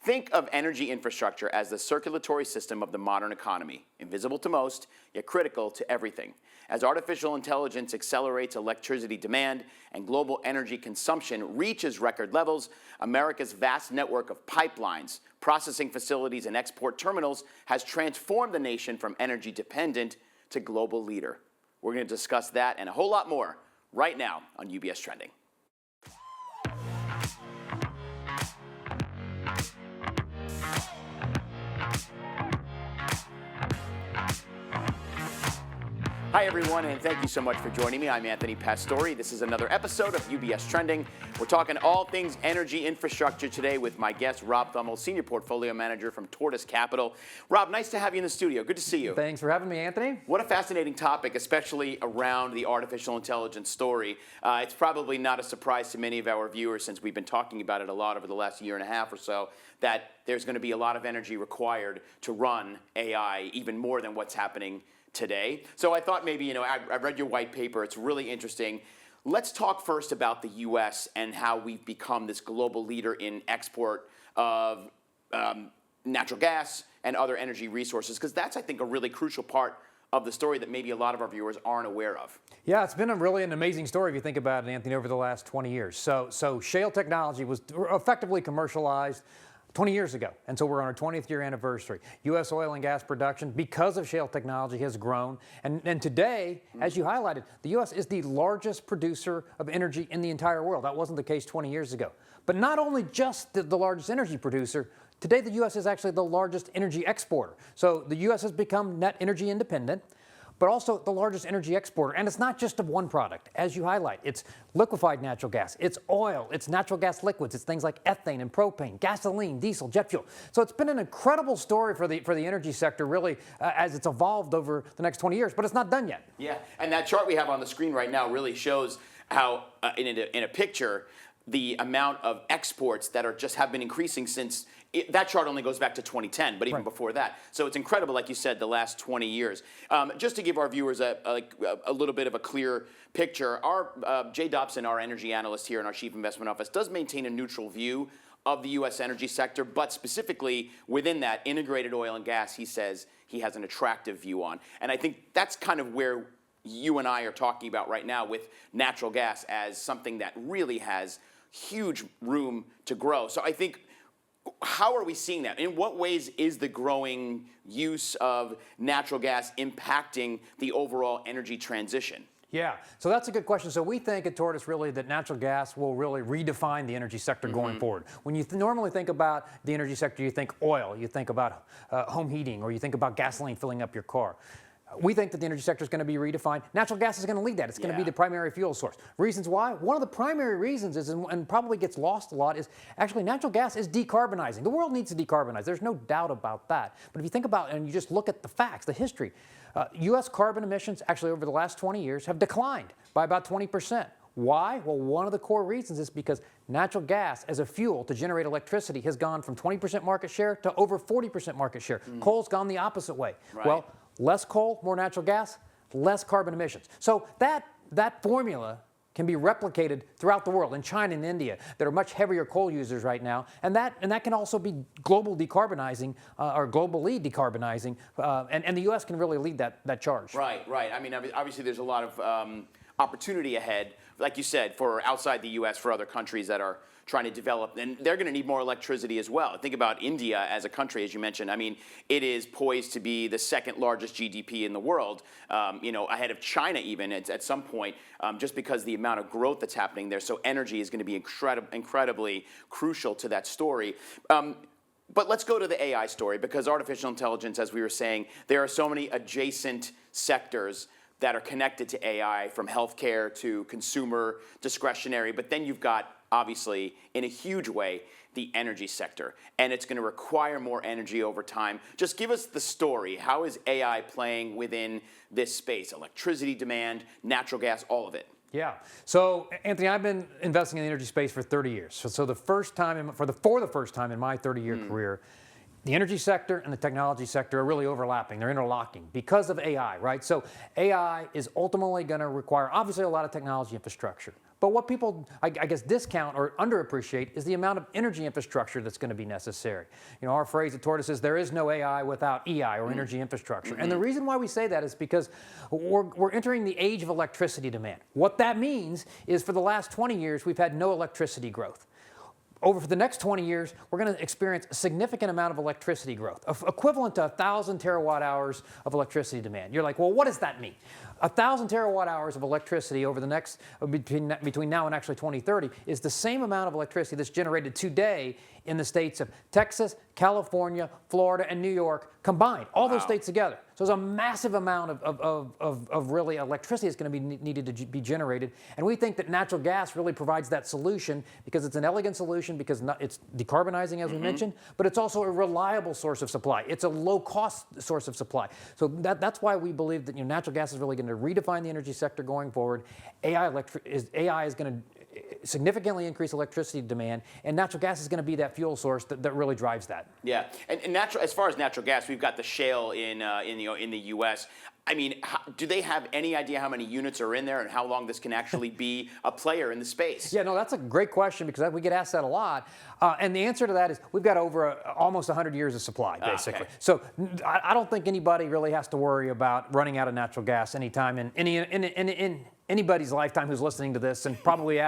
Think of energy infrastructure as the circulatory system of the modern economy, invisible to most, yet critical to everything. As artificial intelligence accelerates electricity demand and global energy consumption reaches record levels, America's vast network of pipelines, processing facilities, and export terminals has transformed the nation from energy dependent to global leader. We're going to discuss that and a whole lot more right now on UBS Trending. Hi, everyone, and thank you so much for joining me. I'm Anthony Pastore. This is another episode of UBS Trending. We're talking all things energy infrastructure today with my guest, Rob Thummel, Senior Portfolio Manager from Tortoise Capital. Rob, nice to have you in the studio. Good to see you. Thanks for having me, Anthony. What a fascinating topic, especially around the artificial intelligence story. It's probably not a surprise to many of our viewers, since we've been talking about it a lot over the last year and a half or so, that there's going to be a lot of energy required to run AI, even more than what's happening today. So I thought maybe, I read your white paper. It's really interesting. Let's talk first about the U.S. and how we've become this global leader in export of natural gas and other energy resources, because that's, I think, a really crucial part of the story that maybe a lot of our viewers aren't aware of. Yeah, it's been really an amazing story if you think about it, Anthony, over the last 20 years. So shale technology was effectively commercialized 20 years ago, and so we're on our 20th year anniversary. U.S. oil and gas production, because of shale technology, has grown. And today, as you highlighted, the U.S. is the largest producer of energy in the entire world. That wasn't the case 20 years ago. But not only just the largest energy producer, today the U.S. is actually the largest energy exporter. So the U.S. has become net energy independent, but also the largest energy exporter. And it's not just of one product, as you highlight. It's liquefied natural gas, it's oil, it's natural gas liquids, it's things like ethane and propane, gasoline, diesel, jet fuel. So it's been an incredible story for the energy sector, really, as it's evolved over the next 20 years, but it's not done yet. Yeah, and that chart we have on the screen right now really shows how, in a picture, the amount of exports that have been increasing since. That chart only goes back to 2010, but even before that. So it's incredible, like you said, the last 20 years. Just to give our viewers a little bit of a clear picture, Jay Dobson, our energy analyst here in our Chief Investment Office, does maintain a neutral view of the U.S. energy sector, but specifically within that integrated oil and gas, he says he has an attractive view on. And I think that's kind of where you and I are talking about right now, with natural gas as something that really has huge room to grow. So I think, how are we seeing that? In what ways is the growing use of natural gas impacting the overall energy transition? Yeah, so that's a good question. So we think at Tortoise really that natural gas will really redefine the energy sector going forward. When you normally think about the energy sector, you think oil, you think about home heating, or you think about gasoline filling up your car. We think that the energy sector is going to be redefined. Natural gas is going to lead that. It's going to be the primary fuel source. Reasons why? One of the primary reasons is, and probably gets lost a lot, is actually natural gas is decarbonizing. The world needs to decarbonize. There's no doubt about that. But if you think about it and you just look at the facts, the history, U.S. carbon emissions actually over the last 20 years have declined by about 20%. Why? Well, one of the core reasons is because natural gas as a fuel to generate electricity has gone from 20% market share to over 40% market share. Coal's gone the opposite way. Right. Well, less coal, more natural gas, less carbon emissions. So that formula can be replicated throughout the world, in China and India, that are much heavier coal users right now, and that can also be global decarbonizing, or globally decarbonizing, and the U.S. can really lead that charge. Right. I mean, obviously there's a lot of opportunity ahead, like you said, for outside the U.S., for other countries that are trying to develop, and they're going to need more electricity as well. Think about India as a country, as you mentioned. I mean, it is poised to be the second largest GDP in the world, ahead of China even at some point, just because the amount of growth that's happening there. So energy is going to be incredibly crucial to that story. But let's go to the AI story, because artificial intelligence, as we were saying, there are so many adjacent sectors that are connected to AI, from healthcare to consumer discretionary. But then you've got, obviously, in a huge way, the energy sector. And it's going to require more energy over time. Just give us the story. How is AI playing within this space? Electricity demand, natural gas, all of it. Yeah. So, Anthony, I've been investing in the energy space for 30 years. So the first time, for the first time in my 30-year career, the energy sector and the technology sector are really overlapping. They're interlocking because of AI, right? So AI is ultimately going to require, obviously, a lot of technology infrastructure. But what people, I guess, discount or underappreciate is the amount of energy infrastructure that's going to be necessary. You know, our phrase at Tortoise is there is no AI without EI, or energy infrastructure. And the reason why we say that is because we're entering the age of electricity demand. What that means is for the last 20 years, we've had no electricity growth. Over for the next 20 years, we're going to experience a significant amount of electricity growth, equivalent to 1,000 terawatt hours of electricity demand. You're like, well, what does that mean? 1,000 terawatt hours of electricity over the next, between now and actually 2030, is the same amount of electricity that's generated today in the states of Texas, California, Florida, and New York combined, all those states together. So there's a massive amount of really electricity that's going to be needed to be generated. And we think that natural gas really provides that solution because it's an elegant solution, because it's decarbonizing, as we mentioned, but it's also a reliable source of supply. It's a low-cost source of supply. So that's why we believe that natural gas is really going to redefine the energy sector going forward. AI is going to significantly increase electricity demand, and natural gas is going to be that fuel source that really drives that. Yeah, and as far as natural gas, we've got the shale in the U.S. I mean, do they have any idea how many units are in there and how long this can actually be a player in the space? Yeah, no, that's a great question, because we get asked that a lot. And the answer to that is we've got over almost 100 years of supply, basically. Okay. So I don't think anybody really has to worry about running out of natural gas anytime in anybody's lifetime who's listening to this, and probably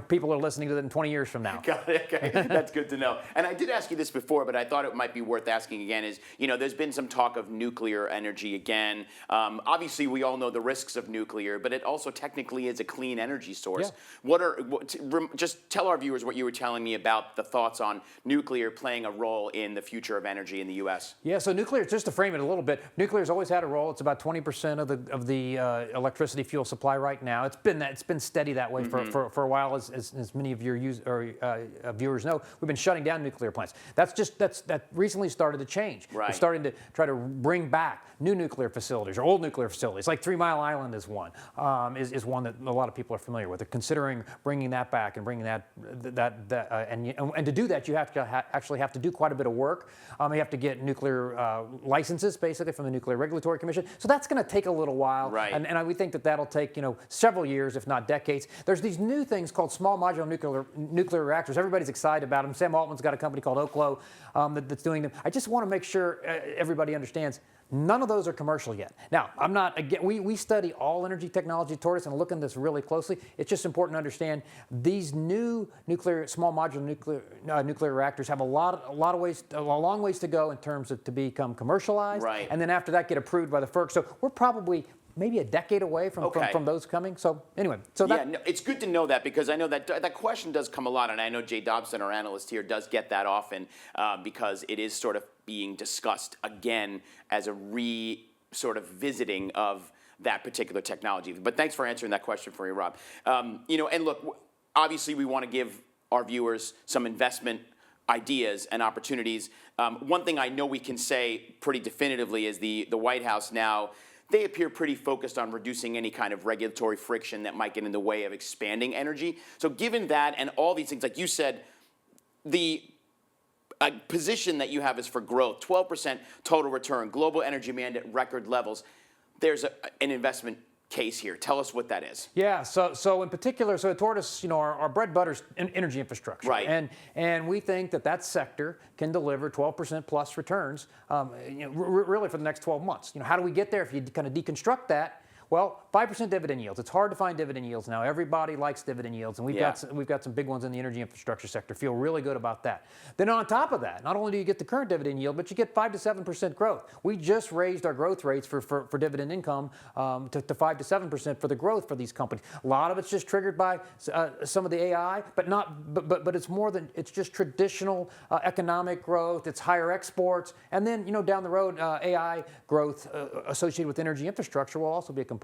people are listening to it in 20 years from now. Got it. Okay, that's good to know. And I did ask you this before, but I thought it might be worth asking again. Is there's been some talk of nuclear energy again. Obviously, we all know the risks of nuclear, but it also technically is a clean energy source. Yeah. Just tell our viewers what you were telling me about the thoughts on nuclear playing a role in the future of energy in the U.S. Yeah, so nuclear, just to frame it a little bit, nuclear's always had a role. It's about 20% of the electricity fuel supply right now. It's been steady that way for a while, as many of your viewers know. We've been shutting down nuclear plants. That recently started to change. Right. We're starting to try to bring back new nuclear facilities or old nuclear facilities. Like 3 Mile Island is one, is one that a lot of people are familiar with. They're considering bringing that back and bringing and to do that, you have to actually have to do quite a bit of work. You have to get nuclear licenses, basically, from the Nuclear Regulatory Commission. So that's going to take a little while. Right. And we think that'll take several years, if not decades. There's these new things called small modular nuclear reactors. Everybody's excited about them. Sam Altman's got a company called Oklo that's doing them. I just want to make sure everybody understands none of those are commercial yet. Now, we study all energy technology at Tortoise and look at this really closely. It's just important to understand these new small modular nuclear reactors have a long ways to go in terms of to become commercialized. Right. And then after that, get approved by the FERC. So we're probably maybe a decade away from those coming. So anyway, it's good to know that, because I know that question does come a lot, and I know Jay Dobson, our analyst here, does get that often because it is sort of being discussed again as a sort of visiting of that particular technology. But thanks for answering that question for me, Rob. And look, obviously we want to give our viewers some investment ideas and opportunities. One thing I know we can say pretty definitively is the White House now, they appear pretty focused on reducing any kind of regulatory friction that might get in the way of expanding energy. So given that and all these things, like you said, the position that you have is for growth, 12% total return, global energy demand at record levels. There's an investment case here. Tell us what that is. Yeah, so in particular, at Tortoise, our bread and butter is energy infrastructure. Right. And we think that sector can deliver 12% plus returns, really for the next 12 months. How do we get there if you kind of deconstruct that? Well, 5% dividend yields. It's hard to find dividend yields now. Everybody likes dividend yields, and we've got some big ones in the energy infrastructure sector. Feel really good about that. Then on top of that, not only do you get the current dividend yield, but you get 5 to 7% growth. We just raised our growth rates for dividend income to 5 to 7% for the growth for these companies. A lot of it's just triggered by some of the AI, but it's more than it's just traditional economic growth. It's higher exports, and then down the road, AI growth associated with energy infrastructure will also be a component.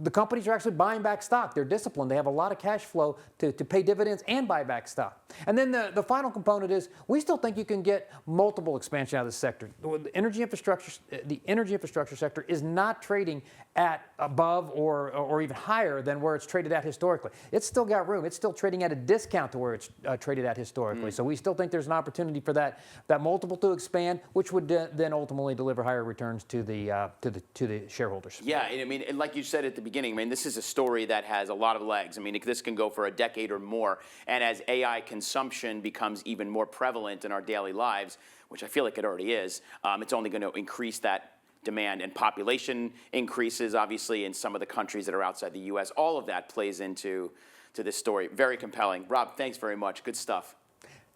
The companies are actually buying back stock. They're disciplined. They have a lot of cash flow to pay dividends and buy back stock. And then the final component is we still think you can get multiple expansion out of the sector. The energy infrastructure sector is not trading at above or even higher than where it's traded at historically. It's still got room. It's still trading at a discount to where it's traded at historically. So we still think there's an opportunity for that multiple to expand, which would then ultimately deliver higher returns to the shareholders. Yeah, I mean, and like you said at the beginning, I mean, this is a story that has a lot of legs. I mean, this can go for a decade or more. And as AI consumption becomes even more prevalent in our daily lives, which I feel like it already is, it's only going to increase that demand, and population increases, obviously, in some of the countries that are outside the U.S. All of that plays into this story. Very compelling. Rob, thanks very much. Good stuff.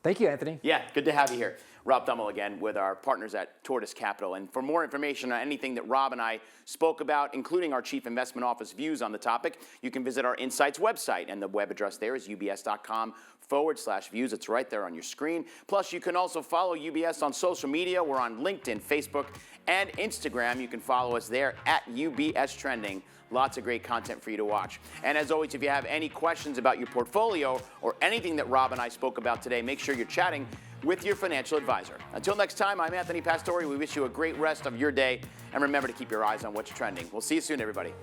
Thank you, Anthony. Yeah, good to have you here. Rob Dummel again with our partners at Tortoise Capital. And for more information on anything that Rob and I spoke about, including our Chief Investment Office views on the topic, you can visit our Insights website. And the web address there is ubs.com/views. It's right there on your screen. Plus, you can also follow UBS on social media. We're on LinkedIn, Facebook, and Instagram. You can follow us there at UBS Trending. Lots of great content for you to watch. And as always, if you have any questions about your portfolio or anything that Rob and I spoke about today, make sure you're chatting with your financial advisor. Until next time, I'm Anthony Pastore. We wish you a great rest of your day. And remember to keep your eyes on what's trending. We'll see you soon, everybody.